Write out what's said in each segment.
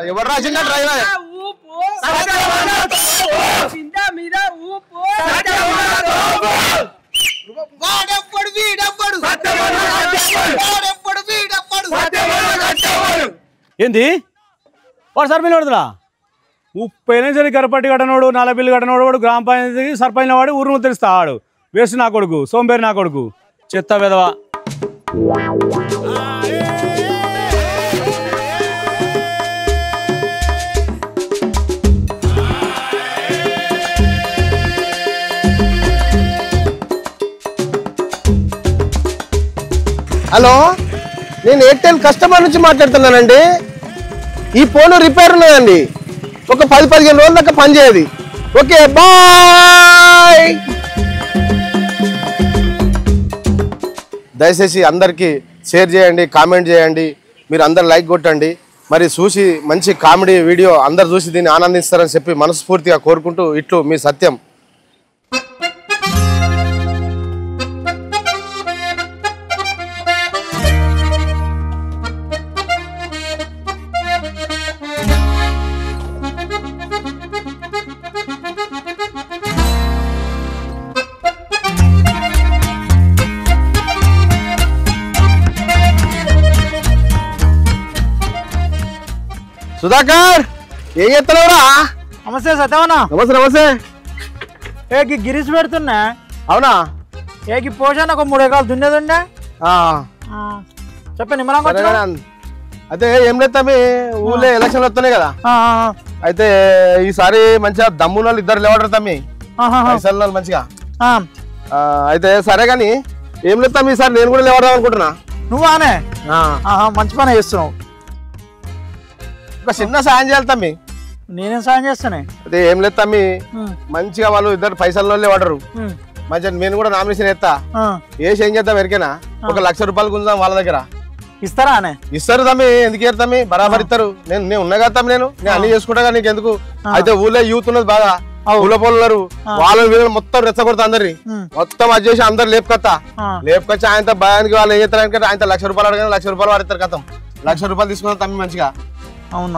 ఎవరు రాసిందా డ్రైవర్ ఏంది వాడు సర్పంచ్ పడుతురా 30 ఏళ్ళ కరపట్టి కట్టనోడు 4 బిల్లు కట్టనోడు వాడు గ్రామ పంచాయతీకి సర్పంచ్ వాడు ఊరును తెలుస్తాడు వేస్ట్ నా కొడుకు సోంబేరి నా కొడుకు చెత్త వెదవా హలో నేను ఎయిర్టెల్ కస్టమర్ నుంచి మాట్లాడుతున్నానండి ఈ ఫోన్ రిపేర్ ఉన్నదండి ఒక 10-15 రోజుల దాకా పనిచేయదు ఓకే బాయ్ దయచేసి అందరికీ షేర్ చేయండి కామెంట్ చేయండి మీరు అందరు లైక్ కొట్టండి మరి చూసి మంచి కామెడీ వీడియో అందరు చూసి దీన్ని ఆనందిస్తారని చెప్పి మనస్ఫూర్తిగా కోరుకుంటూ ఇట్లు మీ సత్యం సుధాకర్ ఏం చేస్తున్నావురా నమస్తే సత్యవనా నమస్తే నమస్తే ఏకి గిరీష్ పెడుతున్నా అవునా ఏకి పోషణ ఒక 3 ఎకరాలు దున్నేదుండే చెప్పండి నిమ్మలంగా అయితే ఏం లేదు తమ్మి ఊళ్ళో ఎలక్షన్లు వస్తున్నాయి కదా అయితే ఈసారి మంచిగా దమ్మున వాళ్ళు ఇద్దరు లేవడరు తమ్మి పైసలు మంచిగా అయితే సరే కానీ ఏం లేదు తమ్మి ఈసారి నేను కూడా లేవడదాం అనుకుంటున్నా నువ్వానే మంచి పని చేస్తున్నావు ఒక చిన్న సాయం చేయాలి తమ్మి నేనేం సాయం చేస్తానే అదే ఏం లేదు తమ్మి మంచిగా వాళ్ళు ఇద్దరు పైసలు వాడరు మంచిగా నేను కూడా నామినేషన్ ఎత్తా వేసి ఏం చేద్దాం ఎరికేనా ఒక 1,00,000 రూపాయలు గుంజాం వాళ్ళ దగ్గర ఇస్తారా అనే ఇస్తారు తమ్మి ఎందుకు ఇయ్యారు తమ్మి బరాబర్ ఇస్తారు నేను ఉన్నా కదా తమ్మి నేను అన్ని చేసుకుంటా నీకు ఎందుకు అయితే ఊళ్ళో యూత్ ఉన్నది బాగా ఊళ్ళో పోలున్నారు వాళ్ళ వీళ్ళు మొత్తం రెచ్చగొడతా అందరి మొత్తం అది చేసి అందరు లేపుకొచ్చి ఆయన భయానికి వాళ్ళు ఏం చేస్తారంటే ఆయన 1,00,000 రూపాయలు అడగానే 1,00,000 రూపాయలు వాడతారు కథం 1,00,000 రూపాయలు తీసుకున్నా తమ్మి మంచిగా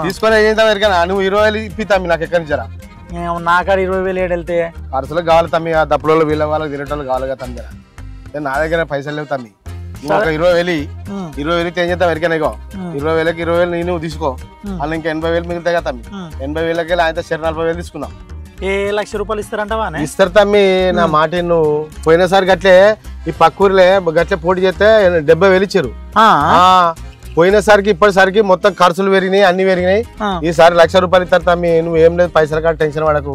తీసుకొని ఏం చేద్దాం ఎరికనా నువ్వు 20,000 ఇప్పితామి నాకు ఎక్కడి నుంచారా నాకాడ 20,000 ఏడు వెళ్తే ఖర్చులకు కావాలి తమ్మి ఆ దప్పులో వీళ్ళ వాళ్ళకి తిరగటోళ్ళు కావాలి కదా తమ్మి నా దగ్గర పైసలు లేవు తమ్మి ఒక 20,000 ఏం చేద్దాం ఎరికనా 20,000కి 20,000 నేను తీసుకో వాళ్ళు ఇంకా 80,000 మిగులుతాయి కదా తమ్మి 80,000కి ఆయన 40,000 తీసుకుందాం 1,00,000 రూపాయలు ఇస్తారంటవా ఇస్తారు తమ్మి నా మాట నువ్వు పోయినసారి గట్లే ఈ పక్కూరులే గట్లే పోటీ చేస్తే 70,000 ఇచ్చారు పోయినసారికి ఇప్పటిసరికి మొత్తం ఖర్చులు పెరిగినాయి అన్ని పెరిగినాయి ఈసారి 1,00,000 రూపాయలు ఇస్తారు తమ్మి నువ్వు ఏం లేదు పైసలు కాదు టెన్షన్ పడకు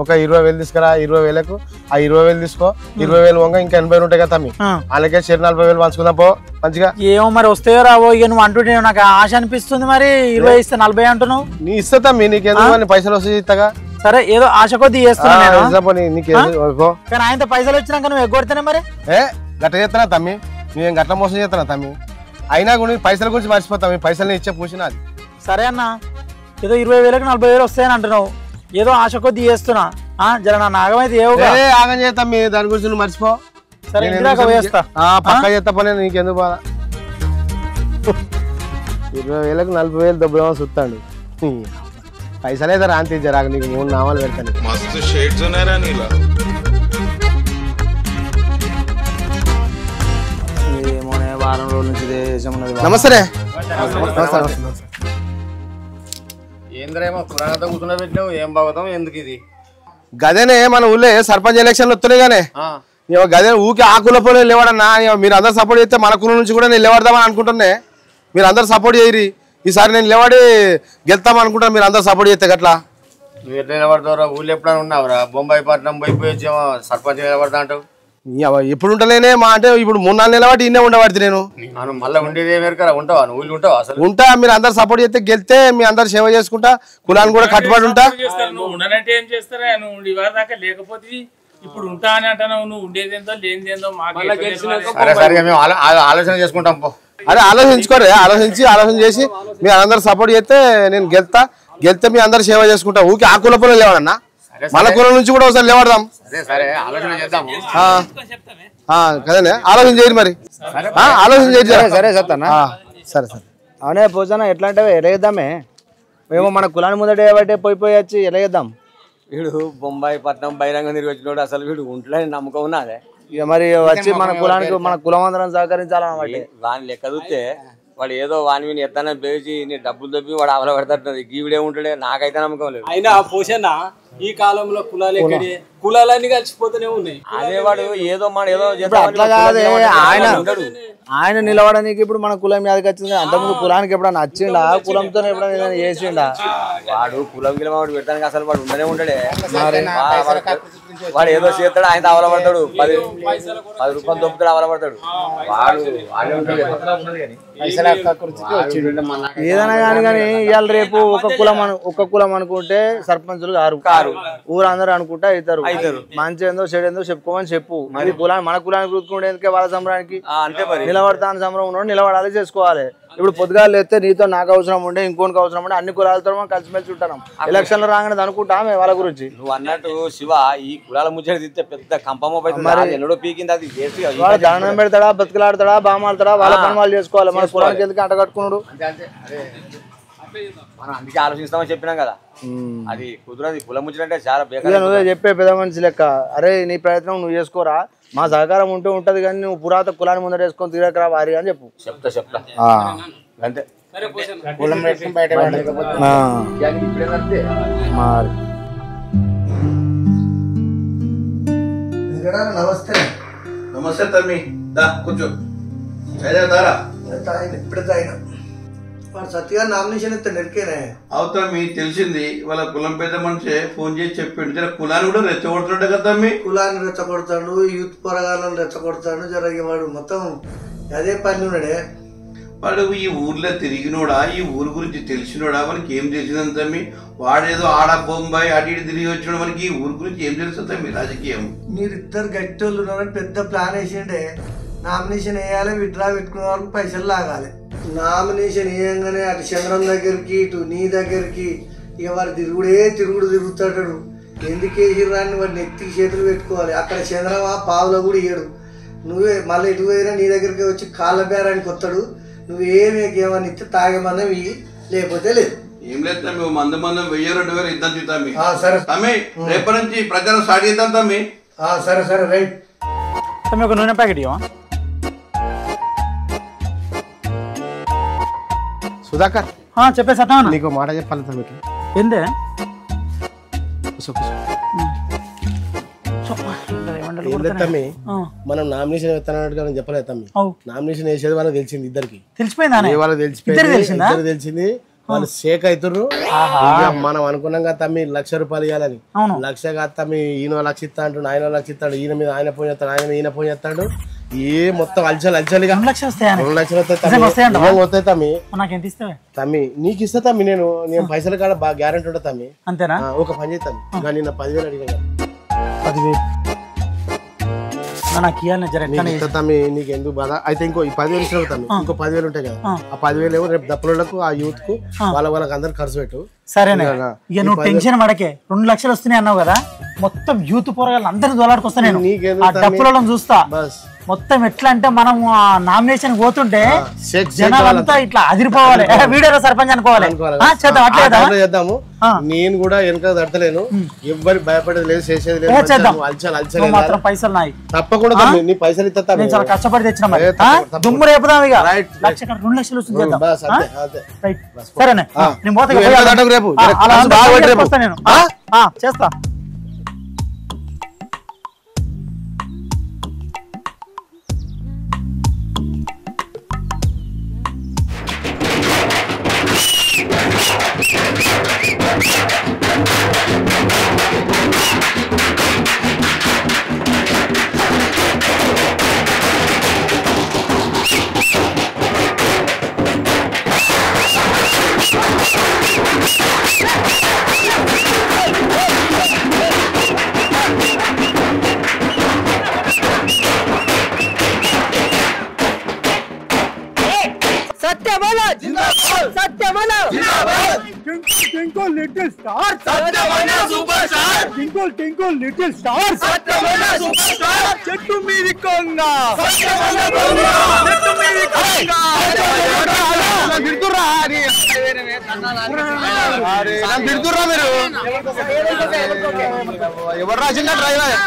ఒక 20,000 తీసుకురా 20,000కు ఆ 20,000 తీసుకో 20,000 వంగ ఇంకా 80,000 ఉంటాయి కదా తమ్మి అలాగే 40,000 పంచుకుందాం పో మంచిగా ఏమో మరి వస్తాయో రావో ఇక నువ్వు అంటుంటే నాకు ఆశ అనిపిస్తుంది మరి 20 ఇస్తే 40 అంటున్నావు నీ ఇస్తా తమ్మి నీకెందుకు పైసలు వస్తే ఇస్తాగా సరే ఏదో ఆశ కొద్ది చేస్తున్నా కానీ ఆయనతో పైసలు వచ్చినాక నువ్వు ఎగ్గొడితేనే మరి గట్ట చేస్తున్నా తమ్మి నువ్వేం గట్ల మోసం చేస్తున్నా తమ్మి అయినా కూడా పైసల గురించి మర్చిపోతాం పైసలు ఇచ్చే పూసినా అది సరే అన్న ఏదో 20,000కి 40,000 వస్తాయని అంటున్నావు ఏదో ఆశ కొద్ది చేస్తున్నా జర నా నాగమైతే ఆగం చేస్తాం మీ దాని గురించి నువ్వు మర్చిపో సరే పక్క చేస్తా పని నీకెందుకు బాధ 20,000కి 40,000 దెబ్బేమో చూస్తాడు పైసలు అయితే రాంతి జరాక నీకు 3 నామాలు పెడతాను వారం రోజుల నుంచి నమస్తే ఏంద్రేమో పురాణతో కూర్చున్న పెట్టినావు ఏం బాగుతాం ఎందుకు ఇది గదేనే మన ఊళ్ళో సర్పంచ్ ఎలక్షన్లు వస్తున్నాయి గానే గదే ఊకి ఆకుల పోలే లేవాడన్నా మీరు అందరు సపోర్ట్ చేస్తే మన కుల నుంచి కూడా నేను లేవడదామని అనుకుంటున్నా మీరు అందరు సపోర్ట్ చేయరి ఈసారి నేను లేవాడి గెలుతామని అనుకుంటాను మీరు అందరు సపోర్ట్ చేస్తే గట్లా నువ్వు ఎట్లా నిలబడతావురా ఊళ్ళో ఎప్పుడైనా ఉన్నావురా బొంబాయి పట్నం పోయిపోయేమో సర్పంచ్ నిలబడతా అంటావు ఎప్పుడు ఉంటలేనే మా అంటే ఇప్పుడు 3-4 నెలల వాటి ఇన్నే ఉండబడితే నేను మళ్ళీ ఉండేది ఏమేరకరా ఉంటావా నువ్వు ఉంటావా అసలు ఉంటా మీరు అందరు సపోర్ట్ చేస్తే గెలితే మీ అందరు సేవ చేసుకుంటా కులాన్ని కూడా కట్టుబడి ఉంటా ఇప్పుడు ఉంటా అని అంటున్నావు, నువ్వు ఉండేదేందో లేనిదేందో మాకు సరే సరే మేము ఆలోచన చేసుకుంటాం పో. అరే ఆలోచించుకోరే, ఆలోచన చేసి మీరు అందరు సపోర్ట్ చేస్తే నేను గెలితే మీ అందరు సేవ చేసుకుంటా. ఊరికి ఆ కుల పొలం లేవాడన్నా, మన కులం నుంచి కూడా ఒకసారి లేవాడదాం. సరే ఆలోచన చేద్దాము. కదనే ఆలోచన చేయరు మరి, ఆలోచన చేయరు. సరే చెప్తానా? సరే సరే. అవునే పోసానా, ఎట్లా అంటే ఎలా చేద్దామే? మేము మన కులాన్ని ముందట ఏబట్టే పోయి వచ్చి ఎలా చేద్దాం? వీడు బొంబాయి పట్నం బహిరంగం తిరిగి వచ్చినోడు, అసలు వీడు ఉంటలేని నమ్మకం ఉన్నదే. ఇక మరి వచ్చి మన కులానికి మన కులం అందరం సహకరించాలన్నమాట. వాని లెక్క చూస్తే వాడు ఏదో వాని మీద ఎత్తన పేచి నీ డబ్బులు తప్పి వాడు అవల పెడతాడు. గీవిడే ఉంటాడే, నాకైతే నమ్మకం లేదు. అయినా పోషణ ఈ కాలంలో కులాలన్నీ కలిసిపోతూనే ఉన్నాయి. అదే వాడు ఏదో అట్లా కాదే, ఆయన నిలవడానికి ఇప్పుడు మన కులం మీదకి వచ్చింది. అంతకుముందు కులానికి ఎప్పుడన్నా వచ్చిండా? కులంతో ఎప్పుడైనా చేసిండా? వాడు కులం గిలం వాడు పెడతానికి అసలు వాడు ఉండనే ఉంటాడే. వాడు ఏదో చేస్తాడు, ఆయన అవల పడతాడు. 10 రూపాయలు దొప్పుతాడు, అవల పడతాడు. ఏదైనా కానీ ఇవాళ రేపు ఒక్క కులం అనుకుంటే సర్పంచులు కారు ఊరందరూ అనుకుంటే అవుతారు. మంచి ఏందో చెడు ఏందో చెప్పుకోమని చెప్పు. మరి కులాన్ని మన కులానికి గుర్తుకుంటే వాళ్ళ సంబరానికి నిలబడతాను సంబరం ఉన్నాడు, నిలబడాలి, చేసుకోవాలి. ఇప్పుడు పొద్దుగాలు లేస్తే నీతో నాకు అవసరం ఉండే, ఇంకోనికి అవసరం ఉండే, అన్ని కులాలతో మనం కలిసిమెలిసి ఉంటాం. ఎలక్షన్లు రాగానే అనుకుంటామే వాళ్ళ గురించి. నువ్వు అన్నట్టు శివ, ఈ కులాల ముచ్చట తీస్తే పెద్ద కంపమ్మ ఎన్నడో పీకింది. అది వాడు దండం పెడతాడా, బతుకులాడతాడా, బామాడతాడా, వాళ్ళ పని వాళ్ళు చేసుకోవాలి. మన కులానికి ఎందుకు అంటగట్టుకున్నాడు? మనం అందుకే ఆలోచిస్తామని చెప్పినాం కదా. అది కుదరదు. కులం ముచ్చట అంటే చాలా బేకార్. నువ్వే చెప్పే పెద్ద మనిషి లెక్క, అరే నీ ప్రయత్నం నువ్వు చేసుకోరా, మా సహకారం ఉంటది కానీ నువ్వు పురాతన కులాన్ని ముందర వేసుకొని తిరగకరా వారి అని చెప్పు. చెప్తా అంతే. నమస్తే. నమస్తే తమ్మి, దా కూర్చో. దారా ఇప్పుడే తాగిన. వాడు సత్తిగా నామినేషన్ ఇస్తే నెరికేనే అవుతమ్మి, తెలిసింది. వాళ్ళ కులం పెద్ద మనిషి ఫోన్ చేసి చెప్పిండు. జర కులాన్ని కూడా రెచ్చగొడుతుండే కదా తమ్మి. కులాన్ని రెచ్చగొడతాడు, యూత్ పొరగాలను రెచ్చగొడతాడు. జర వాడు మొత్తం అదే పని ఉన్నాడే. వాడు ఈ ఊర్లో తిరిగినోడా, ఈ ఊరు గురించి తెలిసినోడా, మనకి ఏం తెలిసిందని తమ్మి? వాడేదో ఆడ బొంబాయి అటు ఇటు తిరిగి వచ్చినాడు. మనకి ఈ ఊరు గురించి ఏం తెలుసు తమ్మి? రాజకీయం మీరిద్దరు గట్టి వాళ్ళు ఉన్నారని పెద్ద ప్లాన్ వేసిండే. నామినేషన్ వేయాలి, విడ్రా పెట్టుకునే వరకు పైసలు లాగాలి. నామినేషన్ వేయంగానే అటు చంద్రం దగ్గరికి ఇటు నీ దగ్గరికి ఇక వాడు తిరుగుతాడు. ఎందుకు వేసిర్రాన్ని వాడిని నెత్తికి చేతులు పెట్టుకోవాలి. అక్కడ చంద్రమా పావులో కూడా ఇయ్యడు. నువ్వే మళ్ళీ ఎటు పోయినా నీ దగ్గరికి వచ్చి కాళ్ళ బేరానికి వస్తాడు. నువ్వేమేమని ఇస్తే తాగేమన్నా ఇవి, లేకపోతే లేదు. ఏం లేదు తమ్మి, మందం 1000-2000 ఇద్దాం తమ్మి. సరే తమ్మి, రేపటి నుంచి ప్రచారం స్టార్ట్ చేద్దాం తమ్మి. సరే రైట్. తమ్మి ఒక నూనె ప్యాకెట్ ఇవ్వ. సుధాకర్ చెప్పేసా నీకు మాట చెప్పాలి తమ్మి. ఏందే తమ్మి, మనం నామినేషన్ వేస్తానన్నట్టుగా నేను చెప్పలేదు తమ్మి. నామినేషన్ వేసేది వాళ్ళకి తెలిసింది, ఇద్దరికి తెలిసిపోయింది. వాళ్ళకి తెలిసింది. వాళ్ళు షేక్ అవుతుర్రు. మనం అనుకున్నాం కదా తమ్మి 1,00,000 రూపాయలు ఇవ్వాలని. 1,00,000 కాదు తమ్మి, ఈయన 1,00,000 ఇస్తా అంటాడు, ఆయన 1,00,000 ఇస్తాడు, ఈయన మీద ఆయన ఫోన్ చేస్తాడు, ఆయన ఈయన ఫోన్ చేస్తాడు. మొత్తం అలచలిగా 2,00,000 వస్తాయి తమ్మి. తమ్మి నీకు ఇస్తా తమ్మి, నేను పైసలు కాడ బాగా గ్యారెంటీ ఉంటా తమ్మి. అంతేనా? ఒక పని చేస్తాను, నిన్న 10,000 అడిగా. 10,000 తమ్మి, నీకు ఎందుకు బాధ అయితే? ఇంకో 10,000 ఇచ్చిన తమ్మి, ఇంకో 10,000 ఉంటాయి కదా. ఆ 10,000 ఏమో రేపు దప్పులకు, ఆ యూత్ కు వాళ్ళకి అందరు ఖర్చు పెట్టు. సరేనా? ఇక నువ్వు టెన్షన్ పడకే. 2,00,000 వస్తున్నాయి అన్నావు కదా, మొత్తం యూత్ పోరగాళ్ళు అందరిని దోలాడుకొస్తా నేను. డప్పులను చూస్తా మొత్తం. ఎట్లా అంటే మనం నామినేషన్ పోతుంటే జనాలంతా ఇట్లా అదిరిపోవాలి. వీడియో సర్పంచ్ అనుకోవాలి. చేద్దాము. నేను కూడా వెనక తడతలేను, ఎవ్వరి భయపడేది లేదు, చేసేది లేదు. పైసలు నాయి తప్పకుండా నీ పైసలు ఇస్తా. నేను చాలా కష్టపడి తెచ్చిన దుమ్ము రేపుదాం. ఇక 2,00,000 వస్తుంది. సరేనే, నేను పోతా నేను చేస్తా. లిటిల్ స్టార్ సత్యమైన సూపర్ స్టార్ టింకుల్ టింకుల్ లిటిల్ స్టార్ సత్యమైన సూపర్ స్టార్ చెట్టు మీది కొంగ సత్యమైన కొంగ చెట్టు మీది కొంగ తిడుతుర్రా తిడుతుర్రా మీరు ఎవరు రాసిందా డ్రైవర్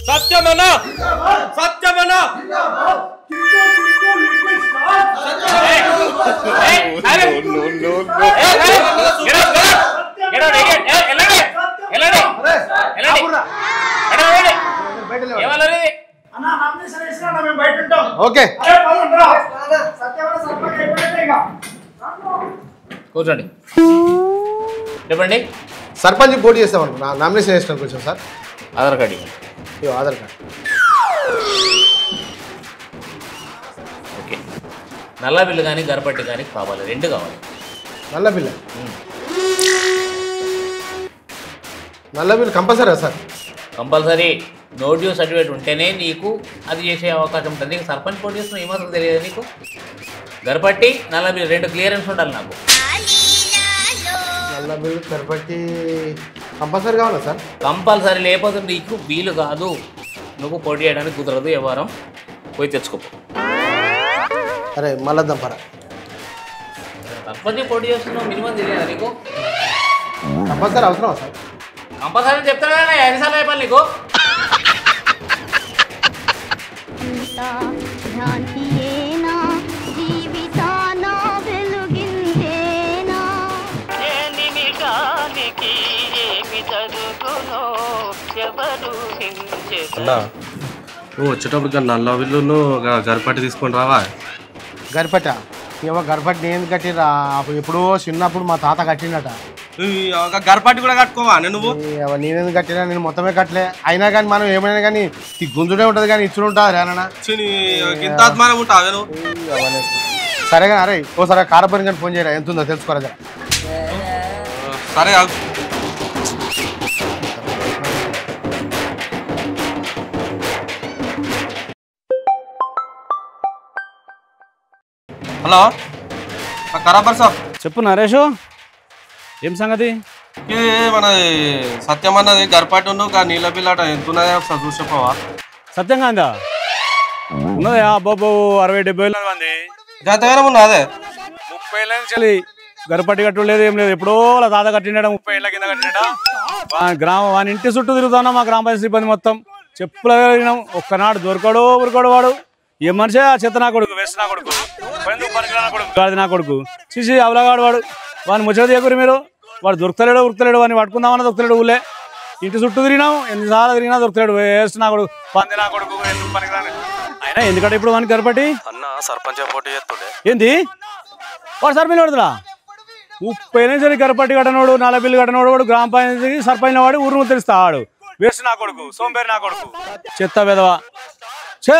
సత్యమన సత్యమన ఓకే కూర్చోండి చెప్పండి సర్పంచ్ పోటీ చేస్తామను నామినేషన్ వేసినాను కొంచెం sir Aadhaar card Aadhaar card okay నల్ల బిల్లు కానీ గరపట్టి కానీ కావాలి, రెండు కావాలి. నల్ల bill compulsory sir? Compulsory. No due certificate ఉంటేనే నీకు అది చేసే అవకాశం ఉంటుంది. నీకు సర్పంచ్ పోటీ చేస్తున్నా ఏమాత్రం తెలియదు నీకు. గరపట్టి నల్ల బిల్లు రెండు క్లియరెన్స్ ఉండాలి నాకు. నల్ల బిల్లు గరపట్టి కంపల్సరీ కావాలా సార్? కంపల్సరీ, లేకపోతే నీకు వీలు కాదు, నువ్వు పోటీ చేయడానికి కుదరదు. ఏ వారం పోయి తెచ్చుకో. అరే మళ్ళా దంపరా సర్పంచ్ పోటీ చేస్తున్నావు, మినిమం తెలియదా నీకు? కంపల్సరీ అవసరమా సార్? కంపల్సరీ చెప్తాను కానీ ఎన్నిసార్లు అయిపోయి నీకు. అన్నా నువ్వు వచ్చేటప్పుడు నల్ల బిల్లును గరిపట్టి తీసుకొని రావా? గరిపట్ట ఏమో గరిపట్టి నేను కట్టిరా ఎప్పుడో చిన్నప్పుడు మా తాత కట్టినట. గరిపట్టి కూడా కట్టుకోవా నువ్వు? నేనేందుకు కట్టినా, నేను మొత్తమే కట్టలే. అయినా కానీ మనం ఏమైనా కానీ ఈ గుంజునే ఉంటుంది కానీ ఇచ్చుడు ఉంటుంది రేనా. ఇంత అభిమానం ఉంటావే నువ్వు? సరే కానీ అరే ఓసారి కారపరి కానీ ఫోన్ చేయరా, ఎంత ఉందో తెలుసుకోరా జర. సరే హలో ఖరాబర్ సార్. చెప్పు నరేషు, ఏం సంగతి? మన సత్యం అన్నది గరిపట్టి నీళ్ళ బిల్లు ఎంత ఉన్నది ఒకసారి చూసి చెప్పవా? సత్యం కాందా ఉన్నదా? అబ్బాబు 60-70 మంది గతగానే ఉన్నదే. 30 ఏళ్ళ నుంచి గరిపట్టి కట్టు లేదు, ఏం లేదు. ఎప్పుడో వాళ్ళ తాత కట్టినాడ, 30 ఏళ్ళ కింద కట్టినాడ. వాని ఇంటి చుట్టూ తిరుగుతున్నా మా గ్రామ పంచాయతీ సిబ్బంది మొత్తం. చెప్పులు కలిగినాం. ఒక్కనాడు దొరకడో ఉరకడో వాడు. ఏ మనిషి చెత్త నా కొడుకు, వేస్ట్ నా కొడుకు, గాడిద నా కొడుకు, చూసి అవలగాడు వాడు. వాడిని ముచ్చట చేయకూరి మీరు. వాడు దొరుకుతలేడు ఉరుకుతలేడు, వాడిని పట్టుకుందామన్నా దొరుకుతలేడు. ఊళ్ళే ఇంటి చుట్టూ తిరిగినాం, ఎన్నిసార్లు తిరిగినా దొరుకుతలేడు. వేస్ట్ నా కొడుకు, పంది నా కొడుకు, ఎందుకు పనికిరాని. అయినా ఎందుకంటే ఇప్పుడు వానికి గరిపట్టి అన్న సర్పంచ్ పోటీ చేస్తుండే ఏంది వాడు సర్పంచ్ పడుతున్నా 30 ఏళ్ళ నుంచి గరిపట్టి కట్టనోడు, నల్ల బిల్లు కట్టనోడు వాడు గ్రామ పంచాయతీకి సర్పంచ్ వాడు ఊరు తెలుస్తాడు. వేస్ట్ నా కొడుకు, సోంబేరి నా కొడుకు, చెత్త వెదవా. చే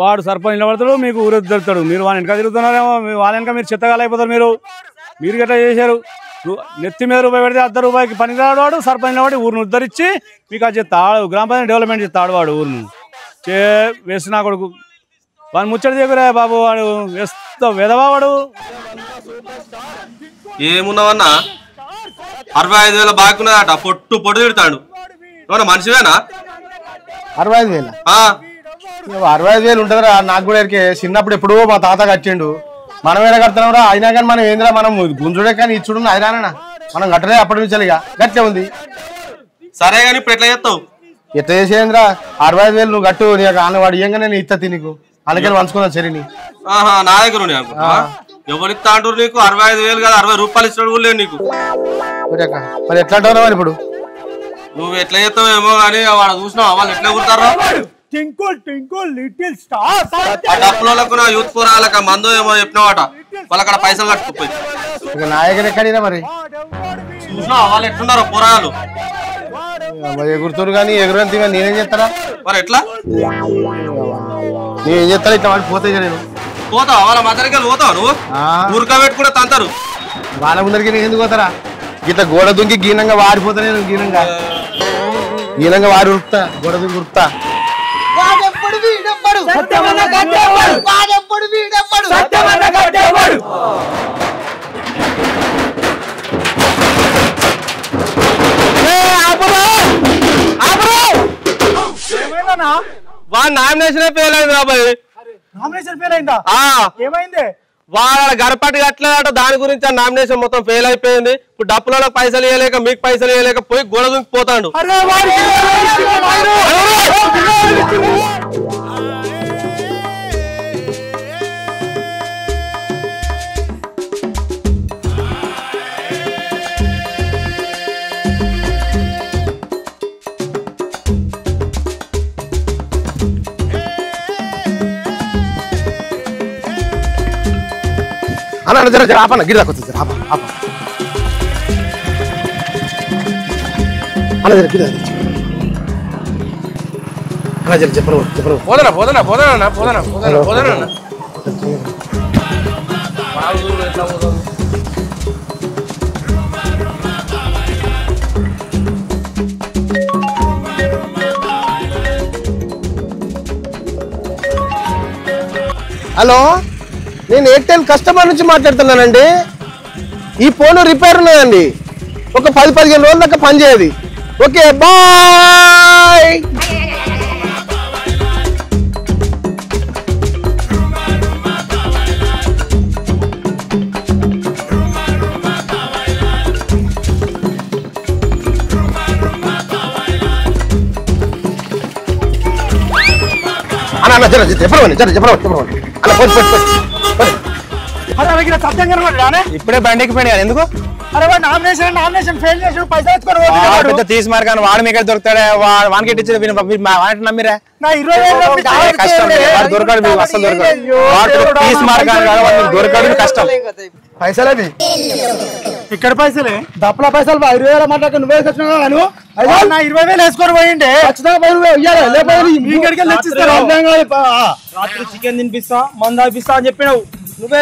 వాడు సర్పంచ్ నిలబడతాడు, మీకు ఊరు తెలుస్తాడు. మీరు వాళ్ళ వెనక తిరుగుతున్నారేమో, వాళ్ళ వెనక మీరు చెత్తగాలు అయిపోతారు. మీరు గట్లా చేశారు. నెత్తి మీద రూపాయి పెడితే ₹1 పనికిరాడు వాడు. సర్పంచ్ వాడు ఊరిని ఉద్ధరించి మీకు అది చెత్తాడు. గ్రామ పంచాయతీ డెవలప్మెంట్ చేస్తాడు వాడు ఊరిని. వేస్ట్ నా కొడుకు, వాడిని ముచ్చట దగ్గరే బాబు. వాడు వేస్త వెదవా వాడు. ఏమున్నావన్నా 65,000 బాగున్నదట. పొట్టు తిడతాడు. మనిషివేనా? 65,000 65,000 ఉంటుందిరా. నాకు కూడా ఎరికే. చిన్నప్పుడు ఎప్పుడో మా తాత కట్టిండు, మనం ఏడా కడుతున్నాం రా. అయినా కానీ మనం ఏందిరా, మనం గుంజుడే కానీ ఇచ్చుడు అయినా మనం కట్టలే అప్పటి నుంచి. గట్లే ఉంది. సరే కానీ ఇప్పుడు ఎట్లా చేస్తావు? ఎట్లా చేసేంద్రా? 65,000 నువ్వు కట్టు. నీకు వాడు ఇయ్యంగా నేను ఇస్తా నీకు. అందుకని పంచుకున్నాను సరేని. నా దగ్గర ఎవరిస్తా అంటారు నీకు? 65,000 కాదు 60 రూపాయలు ఇస్తాడు కూడా లేదు నీకు. మరి ఎట్లా అంటావు మరి ఇప్పుడు? నువ్వు ఎట్లా చేస్తావు ఏమో కానీ వాడు చూసినావు వాళ్ళు ఎట్లా కుడతారో. డబ్బులకు నా యూత్ కూరాలక మందు ఏమో చెప్పినవాట వాళ్ళ అక్కడ పైసలు కట్టుకుపోయి. నాయకుడు ఎక్కడినా మరి చూసినావు వాళ్ళు ఎట్లున్నారో కూరగాయలు ఎగురుతురు కానీ ఎగురంత నేనేం చేస్తారా మరి ఎట్లా? నేనేం చేస్తారా? ఇట్లా వాడు పోతే నేను పోతావు వాళ్ళ మధ్యకి వెళ్ళి పోతావు నువ్వు? ఊరకబెట్టి కూడా తంతారు వాళ్ళ ముందరికి నేను ఎందుకు పోతారా? ఇట్లా గోడ దుంకి గీనంగా వారిపోతా నేను గీనంగా వారి ఉరుకుతా గోడ దుంకి ఉరుకుతా. వాడు నామినేషన్ ఫెయిల్ అయింది రాబాయ్. నామినేషన్ ఫెయిల్ అయిందా? ఏమైంది? వాళ్ళ గడపటి కట్టలేదట దాని గురించి ఆ నామినేషన్ మొత్తం ఫెయిల్ అయిపోయింది. ఇప్పుడు డప్పులలో పైసలు ఇవ్వలేక మీకు పైసలు ఇవ్వలేక పోయి గోడ దుంకి పోతాడు. అన్న జర జర ఆపన్న గిరి దాకా వస్తుంది ఆప ఆప అన్న జర గిరి అన్న జర చెప్పరు చెప్పరు పోదనా పోదనా పోదనా పోదనా పోదనా పోదనా. హలో, నేను ఎయిర్టెల్ కస్టమర్ నుంచి మాట్లాడుతున్నానండి. ఈ ఫోన్ రిపేర్ ఉన్నదండి, ఒక 10-15 రోజుల దాకా పనిచేయదు. Okay bye. అన్న జర చెప్పండి జర చెప్పండి అన్న ఇప్పుడే బండికి పోయినా ఎందుకు? అరే వాడు నామినేషన్ ఫెయిల్ చేసి పైసలు ఎత్తుకొని తీసి మార్గాను వాడు మీకు దొరుకుతాడే వానికి ఇచ్చేది నమ్మిరా నా 20,000 కష్టం దొరకడు మీకు అసలు దొరకడు తీసి మార్గాను దొరకడు కష్టం పైసలు ఇక్కడ పైసలే దప్పల పైసలు 20,000 మాట్లాడు నువ్వే వచ్చినావు నా 20,000 వేసుకొని పోయిండే రాత్రి చికెన్ తినిపిస్తా మంద ఇప్పిస్తా అని చెప్పినావు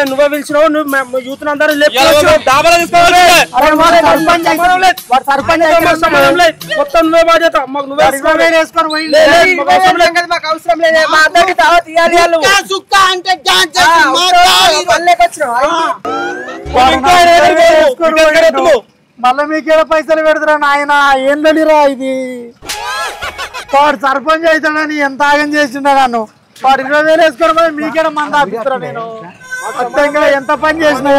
నువ్వే పిలిచినావు నువ్వు యూత్ అందరూ మొత్తం నువ్వే బాధ్యత మళ్ళీ మీకేదో పైసలు పెడతారా నాయన? ఏం తెలియరా ఇది? వాడు సర్పంచ్ అవుతాడని ఎంత ఆగం చేసిండా నన్ను. వాడు 20,000 వేసుకొని పోయి మీకేదో మంది ఆపిస్తారా? నేను మొత్తంగా ఎంత పని చేసినా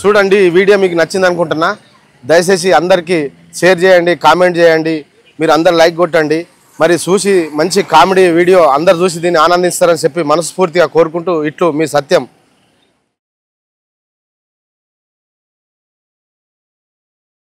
చూడండి. ఈ వీడియో మీకు నచ్చింది అనుకుంటున్నా. దయచేసి అందరికీ షేర్ చేయండి, కామెంట్ చేయండి, మీరు అందరు లైక్ కొట్టండి. మరి చూసి మంచి కామెడీ వీడియో అందరు చూసి దీన్ని ఆనందిస్తారని చెప్పి మనస్ఫూర్తిగా కోరుకుంటూ ఇట్లు మీ సత్యం.